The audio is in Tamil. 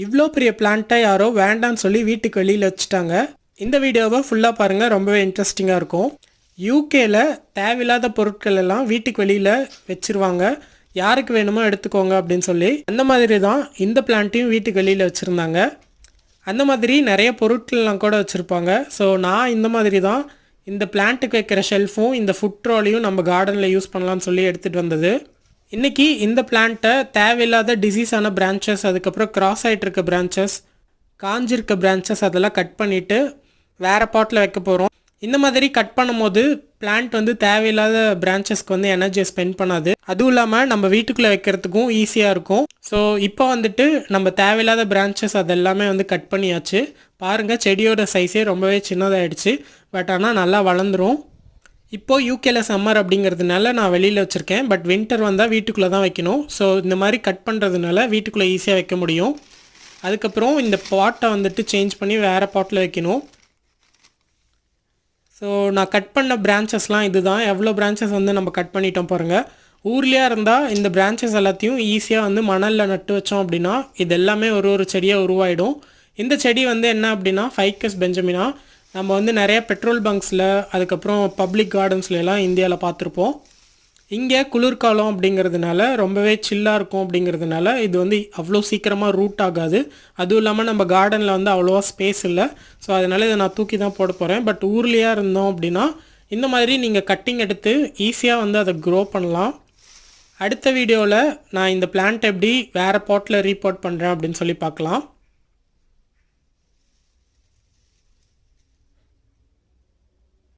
இவ்வளோ பெரிய பிளான்ட்டை யாரோ வேண்டான்னு சொல்லி வீட்டுக்கு வெளியில் வச்சுட்டாங்க. இந்த வீடியோவை ஃபுல்லாக பாருங்கள், ரொம்பவே இன்ட்ரெஸ்டிங்காக இருக்கும். யூகேயில் தேவையில்லாத பொருட்கள் எல்லாம் வீட்டுக்கு வெளியில் வச்சுருவாங்க. யாருக்கு வேணுமோ எடுத்துக்கோங்க அப்படின்னு சொல்லி. அந்த மாதிரி தான் இந்த பிளான்ட்டையும் வீட்டுக்கு வெளியில் வச்சுருந்தாங்க. அந்த மாதிரி நிறைய பொருட்கள்லாம் கூட வச்சுருப்பாங்க. ஸோ நான் இந்த மாதிரி தான் இந்த பிளான்ட்டுக்கு வைக்கிற ஷெல்ஃபும் இந்த ஃபுட் ட்ராலியும் நம்ம கார்டனில் யூஸ் பண்ணலான்னு சொல்லி எடுத்துகிட்டு வந்தது. இன்றைக்கி இந்த பிளான்ட்டை தேவையில்லாத டிசீஸான பிரான்ச்சஸ், அதுக்கப்புறம் கிராஸ் ஆகிட்டு இருக்க பிரான்ச்சஸ், காஞ்சிருக்க பிரான்ச்சஸ் அதெல்லாம் கட் பண்ணிவிட்டு வேறு பாட்டில் வைக்க போகிறோம். இந்த மாதிரி கட் பண்ணும்போது பிளான்ட் வந்து தேவையில்லாத பிரான்ச்சஸ்க்கு வந்து எனர்ஜியை ஸ்பெண்ட் பண்ணாது. அதுவும் இல்லாமல் நம்ம வீட்டுக்குள்ளே வைக்கிறதுக்கும் ஈஸியாக இருக்கும். ஸோ இப்போ வந்துட்டு நம்ம தேவையில்லாத பிரான்ச்சஸ் அதெல்லாமே வந்து கட் பண்ணியாச்சு. பாருங்கள், செடியோட சைஸே ரொம்பவே சின்னதாகிடுச்சு. பட் ஆனால் நல்லா வளர்ந்துடும். இப்போது யூகேல சம்மர் அப்படிங்கிறதுனால நான் வெளியில் வச்சுருக்கேன். பட் வின்டர் வந்தால் வீட்டுக்குள்ளே தான் வைக்கணும். ஸோ இந்த மாதிரி கட் பண்ணுறதுனால வீட்டுக்குள்ளே ஈஸியாக வைக்க முடியும். அதுக்கப்புறம் இந்த பாட்டை வந்துட்டு சேஞ்ச் பண்ணி வேறு பாட்டில் வைக்கணும். ஸோ நான் கட் பண்ண பிரான்ச்சஸ்லாம் இது தான். எவ்வளோ பிரான்ச்சஸ் வந்து நம்ம கட் பண்ணிட்டோம் பாருங்கள். ஊர்லேயே இருந்தால் இந்த பிரான்ச்சஸ் எல்லாத்தையும் ஈஸியாக வந்து மணலில் நட்டு வச்சோம் அப்படின்னா இது எல்லாமே ஒரு செடியாக உருவாயிடும். இந்த செடி வந்து என்ன அப்படின்னா ஃபைக்கஸ் பெஞ்சமினா. நம்ம வந்து நிறைய பெட்ரோல் பங்க்ஸில், அதுக்கப்புறம் பப்ளிக் கார்டன்ஸ்லாம் இந்தியாவில் பார்த்துருப்போம். இங்கே குளிர்காலம் அப்படிங்கிறதுனால ரொம்பவே சில்லாக இருக்கும். அப்படிங்கிறதுனால இது வந்து அவ்வளோ சீக்கிரமாக ரூட் ஆகாது. அதுவும் இல்லாமல் நம்ம கார்டனில் வந்து அவ்வளோவா ஸ்பேஸ் இல்லை. ஸோ அதனால் இதை நான் தூக்கி தான் போட போகிறேன். பட் ஊர்லேயே இருந்தோம் அப்படின்னா இந்த மாதிரி நீங்கள் கட்டிங் எடுத்து ஈஸியாக வந்து அதை க்ரோ பண்ணலாம். அடுத்த வீடியோவில் நான் இந்த பிளான்ட் எப்படி வேறு பாட்டில் ரீபாட் பண்ணுறேன் அப்படின்னு சொல்லி பார்க்கலாம்.